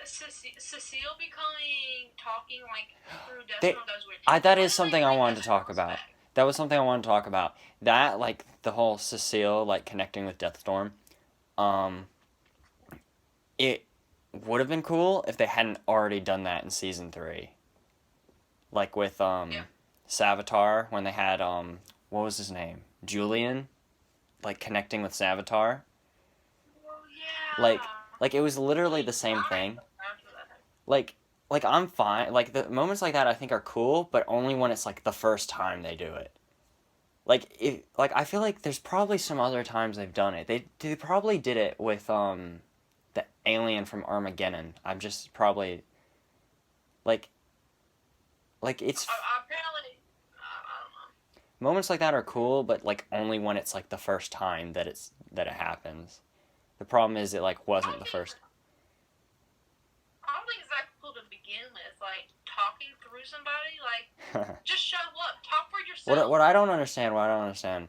Cecile becoming talking like through They, Deathstorm, that was weird. that When is do they something I bring wanted to talk Deathstorms about. back? That was something I wanted to talk about. That, like, the whole Cecile, like, connecting with Deathstorm, um, it would have been cool if they hadn't already done that in season 3. Like, with, Yeah. Savitar, when they had, what was his name? Julian, like, connecting with Savitar. Oh Like, yeah. like, it was literally He the same died thing. after that. Like, like, I'm fine. Like, the moments like that I think are cool, but only when it's, like, the first time they do it. Like I feel like there's probably some other times they've done it. They probably did it with the alien from Armageddon. I'm just probably like it's Apparently, I don't know. moments like that are cool, but like only when it's like the first time that it happens. The problem is it like I wasn't don't the think first. I don't think it's that cool to begin with. Like talking through somebody, like just show up, talk for What yourself. I don't understand,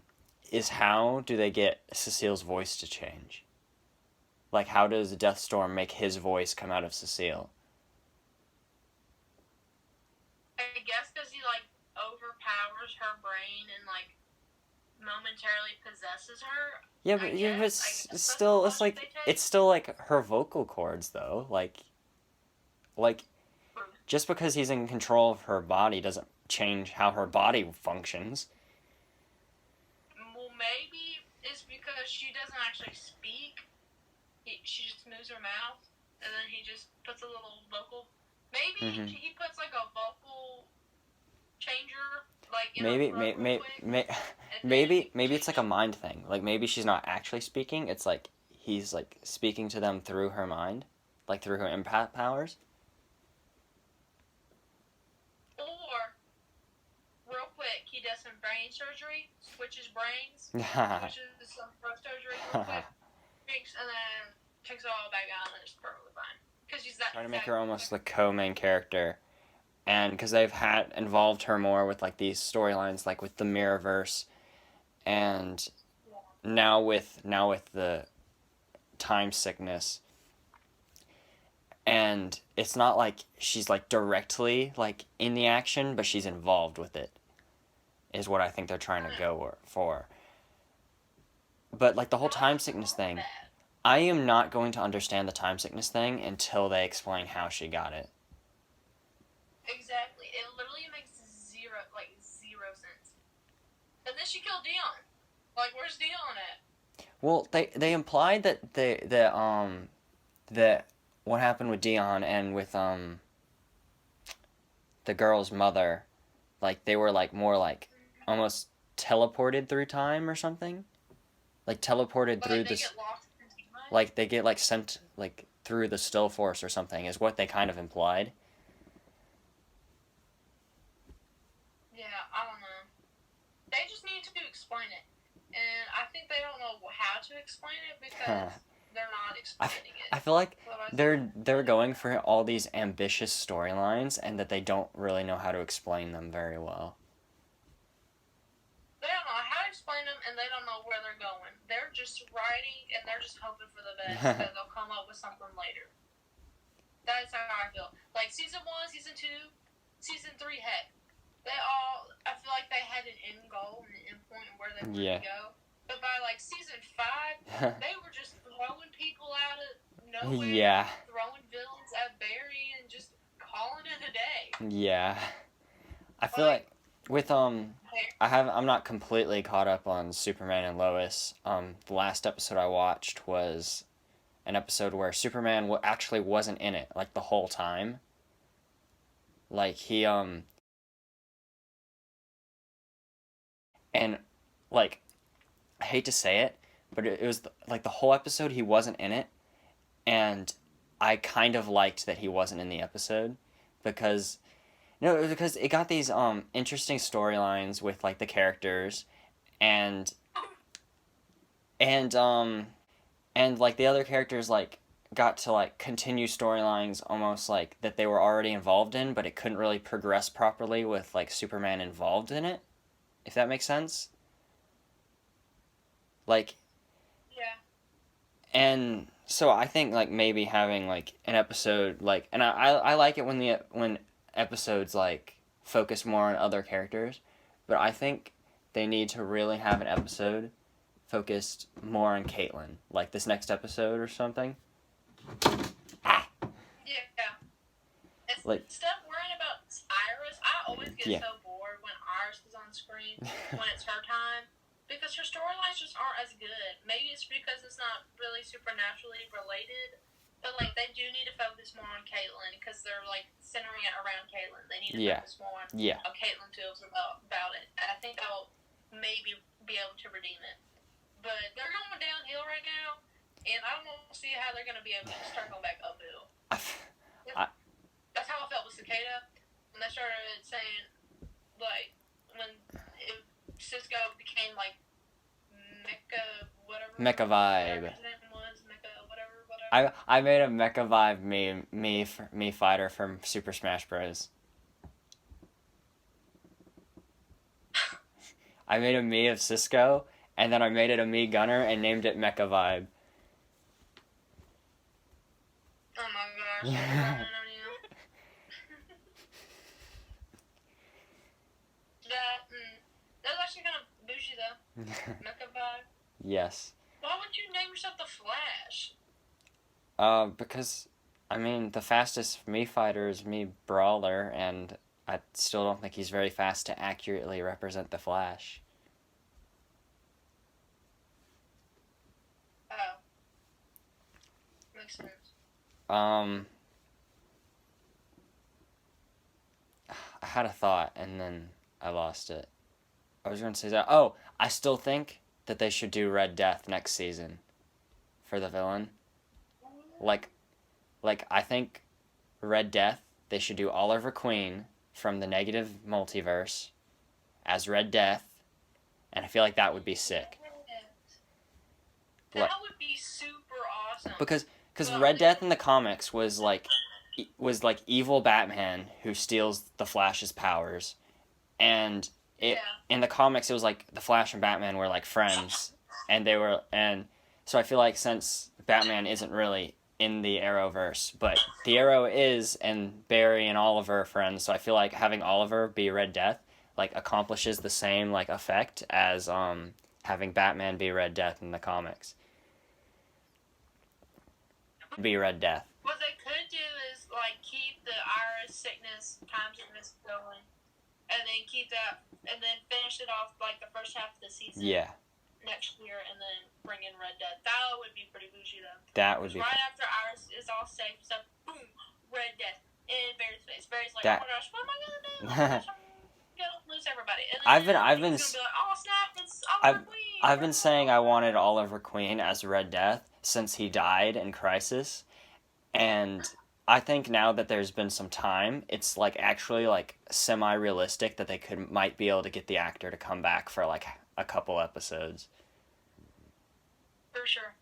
is how do they get Cecile's voice to change? Like how does Deathstorm make his voice come out of Cecile? I guess because he like overpowers her brain and like momentarily possesses her. I Yeah, but guess. I it's guess that's the still logic they it's take. still like her vocal cords though. Like just because he's in control of her body doesn't change how her body functions. Well, maybe it's because she doesn't actually speak. She just moves her mouth, and then he just puts a little vocal. Maybe Mm-hmm. he puts like a vocal changer, like in her Maybe, throat real quick, and then maybe, he maybe it's like a changes. mind thing. Like maybe she's not actually speaking. It's like he's like speaking to them through her mind, like through her empath powers. Or real quick, he does some brain surgery, switches brains, Trying switches some throat surgery real quick, and then takes it all back out, and it's perfectly fine. Because to he's make that her cool. almost the co-main character, and because they've had involved her more with like these storylines, like with the Mirrorverse, and now with the time sickness, and it's not like she's like directly like in the action, but she's involved with it. Is what I think they're trying to go for. But like the whole I time don't sickness love thing, that. I am not going to understand the time sickness thing until they explain how she got it. Exactly. It literally makes zero sense. And then she killed Dion. Like, where's Dion at? Well, they implied that what happened with Dion and with the girl's mother, like they were like more like almost teleported through time or something. Like teleported Like, through they this, get lost in time? like they get like sent like through the still force or something is what they kind of implied. Yeah, I don't know. They just need to explain it. And I think they don't know how to explain it because they're not I, explaining it. I feel like Otherwise, they're going for all these ambitious storylines and that they don't really know how to explain them very well. they don't know how to explain them and they don't know where they're going. They're just writing and they're just hoping for the best that they'll come up with something later. That's how I feel. Like season 1, season 2, season 3, heck. I feel like they had an end goal and an end point where they wanted Yeah. to go. But by like season 5, they were just throwing people out of nowhere, Yeah. throwing villains at Barry and just calling it a day. Yeah. I feel like with I'm not completely caught up on Superman and Lois. The last episode I watched was an episode where Superman actually wasn't in it like the whole time. Like he and like I hate to say it, but it was like the whole episode he wasn't in it, and I kind of liked that he wasn't in the episode because no, because it got these interesting storylines with like the characters and and um and like the other characters like got to like continue storylines almost like that they were already involved in, but it couldn't really progress properly with like Superman involved in it, if that makes sense. Like Yeah. and So I think like maybe having like an episode like, and I like it when episodes like focus more on other characters, but I think they need to really have an episode focused more on Caitlyn, like this next episode or something. Yeah. Like Instead of worrying about Iris, I always get Yeah. so bored when Iris is on screen when it's her time because her storylines just aren't as good. Maybe it's because it's not really supernaturally related, but like they do need to focus more on Caitlyn because they're like centering it around Caitlyn. They need to Yeah. focus more on Yeah. how Caitlyn feels about it. And I think they'll maybe be able to redeem it. But they're going downhill right now, and I don't see how they're going to be able to start going back uphill. That's how I felt with Cicada when they started saying, like, when Cisco became like Mecha whatever. Mecha Vibe. Whatever his name was, Mecha whatever. I made a Mecha Vibe me fighter from Super Smash Bros. I made a me of Cisco, and then I made it a me gunner and named it Mecha Vibe. Oh my gosh. Ronan on you. That was actually kind of bougie though. Mecha Vibe. Yes. Why would you name yourself the Flash? Because, I mean, the fastest me fighter is me Brawler, and I still don't think he's very fast to accurately represent the Flash. Oh. Makes sense. I had a thought, and then I lost it. I was going to say that. Oh, I still think that they should do Red Death next season for the villain. Like I think Red Death, they should do Oliver Queen from the negative multiverse as Red Death, and I feel like that would be sick. That would be super awesome. Because Red Death in the comics was like evil Batman who steals the Flash's powers, and in the comics it was like the Flash and Batman were like friends, and so I feel like since Batman isn't really in the Arrowverse, but the Arrow is, and Barry and Oliver are friends, so I feel like having Oliver be Red Death like accomplishes the same like effect as having Batman be Red Death in the comics. Be Red Death. What they could do is like keep the Iris sickness, time sickness going, and then keep that, and then finish it off like the first half of the season. Yeah. Next year, and then bring in Red Death. That would be pretty bougie though. That would be right after Iris is all safe, so boom, Red Death in Barry's face. Barry's like, oh my gosh, what am I gonna do? Oh my gosh, I'm gonna lose everybody. And then he's gonna be like, oh snap, it's Oliver Queen. I've been saying I wanted Oliver Queen as Red Death since he died in Crisis, and I think now that there's been some time, it's like actually like semi-realistic that they might be able to get the actor to come back for like a couple episodes. For sure.